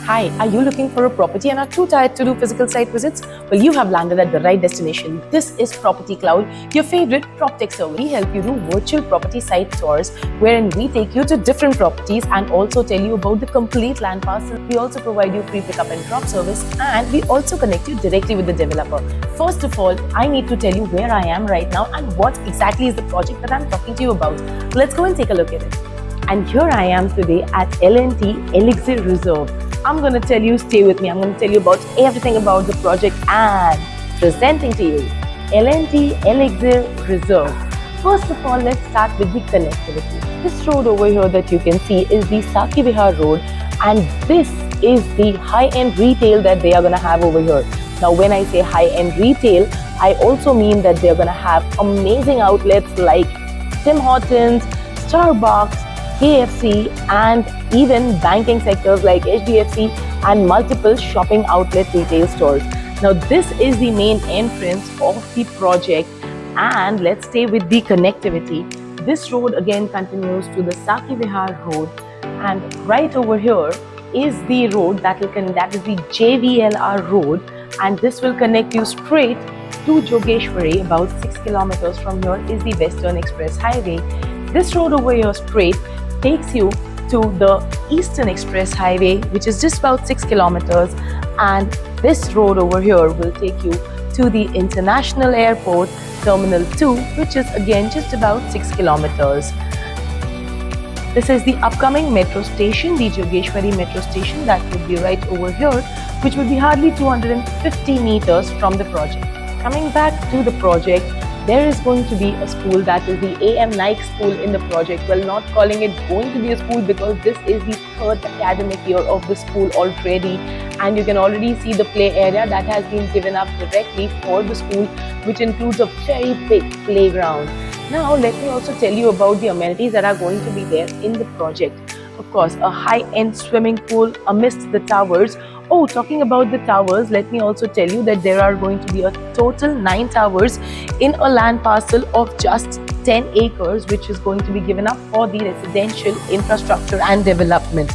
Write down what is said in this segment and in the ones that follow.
Hi, are you looking for a property and are too tired to do physical site visits? Well, you have landed at the right destination. This is Property Cloud, your favorite PropTech service. We help you do virtual property site tours wherein we take you to different properties and also tell you about the complete land parcel. We also provide you free pickup and drop service, and we also connect you directly with the developer. First of all, I need to tell you where I am right now and what exactly is the project that I'm talking to you about. Let's go and take a look at it. And here I am today at L&T Elixir Reserve. I'm going to tell you, stay with me, I'm going to tell you about everything about the project and presenting to you L&T Elixir Reserve. First of all, let's start with the connectivity. This road over here that you can see is the Saki Vihar Road, and this is the high-end retail that they are going to have over here. Now, when I say high-end retail, I also mean that they're going to have amazing outlets like Tim Hortons, Starbucks, KFC, and even banking sectors like HDFC and multiple shopping outlet retail stores. Now, this is the main entrance of the project, and let's stay with the connectivity. This road again continues to the Saki Vihar Road, and right over here is the road that is the JVLR Road, and this will connect you straight to Jogeshwari. About 6 kilometers from here is the Western Express Highway. This road over here straight takes you to the Eastern Express Highway, which is just about 6 kilometers, and this road over here will take you to the International Airport Terminal 2, which is again just about 6 kilometers. This is the upcoming metro station, the Jogeshwari metro station, that would be right over here, which would be hardly 250 meters from the project. Coming back to the project, there is going to be a school, that is the AM Naik School in the project. Well, not calling it going to be a school because this is the third academic year of the school already, and you can already see the play area that has been given up directly for the school, which includes a very big playground. Now, let me also tell you about the amenities that are going to be there in the project. Of course, a high-end swimming pool amidst the towers. Oh, talking about the towers, let me also tell you that there are going to be a total 9 towers in a land parcel of just 10 acres, which is going to be given up for the residential infrastructure and development.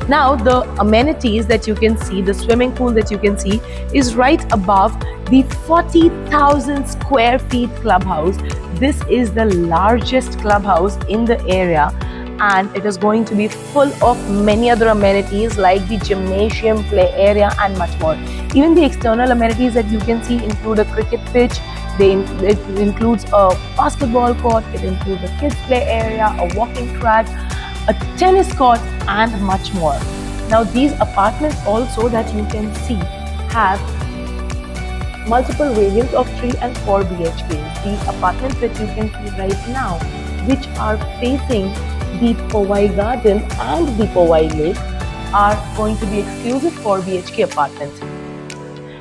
Now, the amenities that you can see, the swimming pool that you can see, is right above the 40,000 square feet clubhouse. This is the largest clubhouse in the area, and it is going to be full of many other amenities like the gymnasium, play area, and much more. Even the external amenities that you can see include a cricket pitch, it includes a basketball court, it includes a kids play area, a walking track, a tennis court, and much more. Now, these apartments also that you can see have multiple variants of 3 and 4 BHKs. The apartments that you can see right now, which are facing the Powai Garden and the Powai Lake, are going to be exclusive 4 BHK apartments.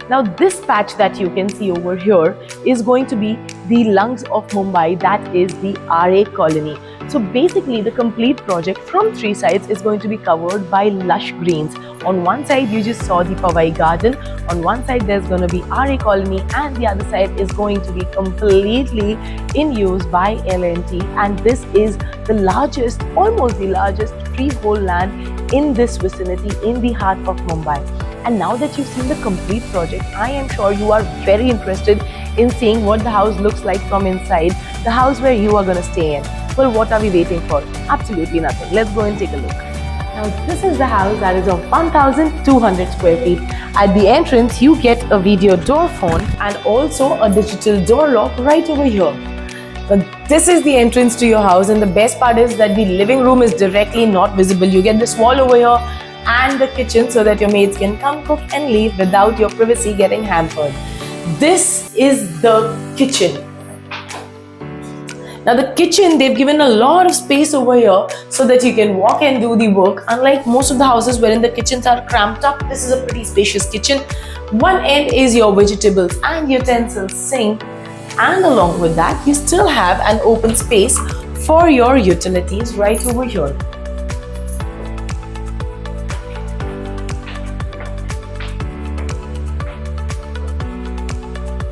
Now, this patch that you can see over here is going to be the lungs of Mumbai, that is the RA colony. So basically, the complete project from 3 sides is going to be covered by lush greens. On one side, you just saw the Powai Garden. On one side, there's going to be RA colony, and the other side is going to be completely in use by L&T. And this is the largest, almost the largest freehold land in this vicinity in the heart of Mumbai. And now that you've seen the complete project, I am sure you are very interested in seeing what the house looks like from inside, the house where you are going to stay in. Well, what are we waiting for? Absolutely nothing. Let's go and take a look. Now, this is the house that is of 1,200 square feet. At the entrance, you get a video door phone and also a digital door lock right over here. But this is the entrance to your house, and the best part is that the living room is directly not visible. You get this wall over here and the kitchen so that your maids can come, cook, and leave without your privacy getting hampered. This is the kitchen. Now, the kitchen, they've given a lot of space over here so that you can walk and do the work. Unlike most of the houses wherein the kitchens are cramped up, this is a pretty spacious kitchen. One end is your vegetables and utensils sink, and along with that, you still have an open space for your utilities right over here.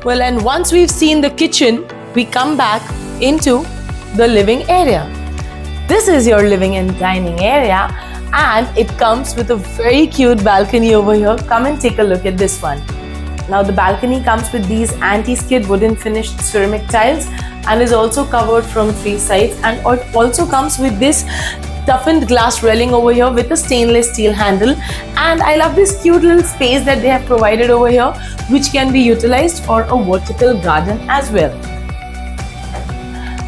Well, and once we've seen the kitchen, we come back into the living area. This is your living and dining area, and it comes with a very cute balcony over here. Come and take a look at this one. Now the balcony comes with these anti-skid wooden finished ceramic tiles and is also covered from 3 sides, and it also comes with this toughened glass railing over here with a stainless steel handle. And I love this cute little space that they have provided over here, which can be utilized for a vertical garden as well.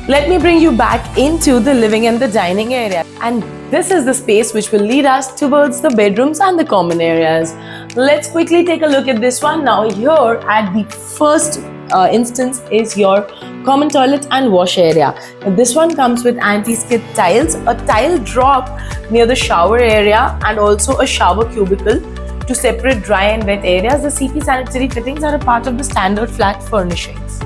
Let me bring you back into the living and the dining area, and this is the space which will lead us towards the bedrooms and the common areas. Let's quickly take a look at this one. Now here at the first instance is your common toilet and wash area. Now, this one comes with anti-skid tiles, a tile drop near the shower area, and also a shower cubicle to separate dry and wet areas. The CP sanitary fittings are a part of the standard flat furnishings.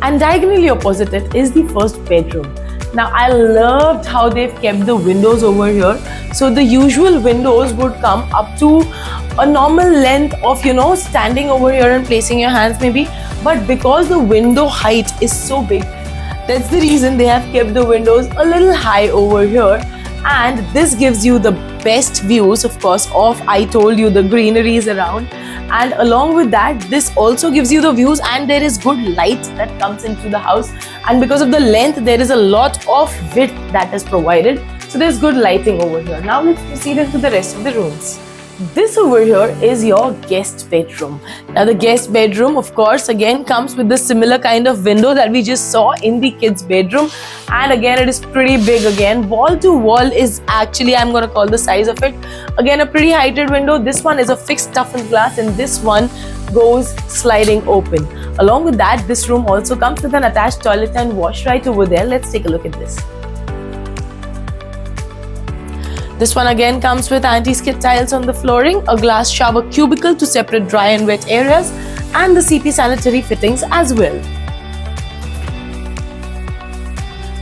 And diagonally opposite it is the first bedroom. Now I loved how they've kept the windows over here. So the usual windows would come up to a normal length of, standing over here and placing your hands maybe. But because the window height is so big, that's the reason they have kept the windows a little high over here. And this gives you the best views, of course, of, I told you, the greeneries around. And along with that, this also gives you the views, and there is good light that comes into the house. And because of the length, there is a lot of width that is provided. So there's good lighting over here. Now let's proceed into the rest of the rooms. This over here is your guest bedroom. Now the guest bedroom, of course, again comes with the similar kind of window that we just saw in the kids' bedroom. And again, it is pretty big again. Wall to wall is actually, I'm going to call the size of it. Again, a pretty heighted window. This one is a fixed toughened glass, and this one goes sliding open. Along with that, this room also comes with an attached toilet and wash right over there. Let's take a look at this. This one again comes with anti-skid tiles on the flooring, a glass shower cubicle to separate dry and wet areas, and the CP sanitary fittings as well.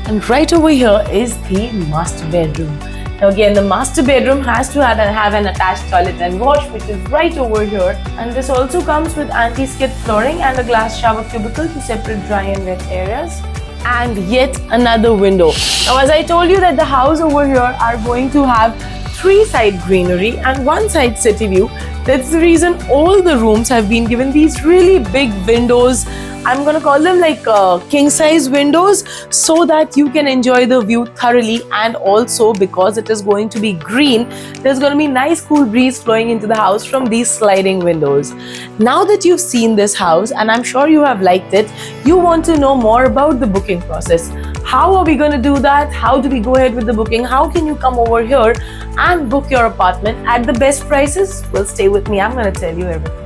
And right over here is the master bedroom. Now again, the master bedroom has to have an attached toilet and wash, which is right over here. And this also comes with anti-skid flooring and a glass shower cubicle to separate dry and wet areas. And yet another window. Now as I told you that the house over here are going to have 3 side greenery and 1 side city view. That's the reason all the rooms have been given these really big windows. I'm going to call them like king size windows, so that you can enjoy the view thoroughly. And also because it is going to be green, there's going to be nice cool breeze flowing into the house from these sliding windows. Now that you've seen this house, and I'm sure you have liked it, you want to know more about the booking process. How are we going to do that? How do we go ahead with the booking? How can you come over here and book your apartment at the best prices? Well, stay with me. I'm going to tell you everything.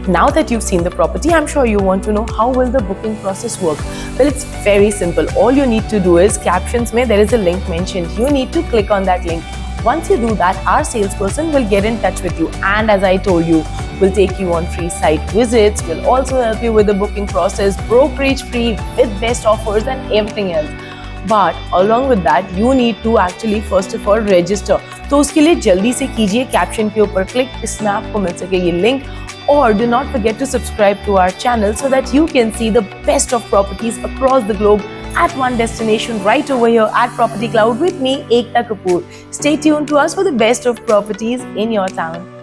Now that you've seen the property, I'm sure you want to know how will the booking process work. Well, it's very simple. All you need to do is, captions mein there is a link mentioned. You need to click on that link. Once you do that, our salesperson will get in touch with you, and as I told you, will take you on free site visits, will also help you with the booking process, brokerage free with best offers and everything else. But along with that, you need to actually first of all register. तो उसके लिए जल्दी से कीजिए caption के ऊपर click, इसमें आपको मिल सके ये link. Or do not forget to subscribe to our channel so that you can see the best of properties across the globe at one destination right over here at Property Cloud with me, Ekta Kapoor. Stay tuned to us for the best of properties in your town.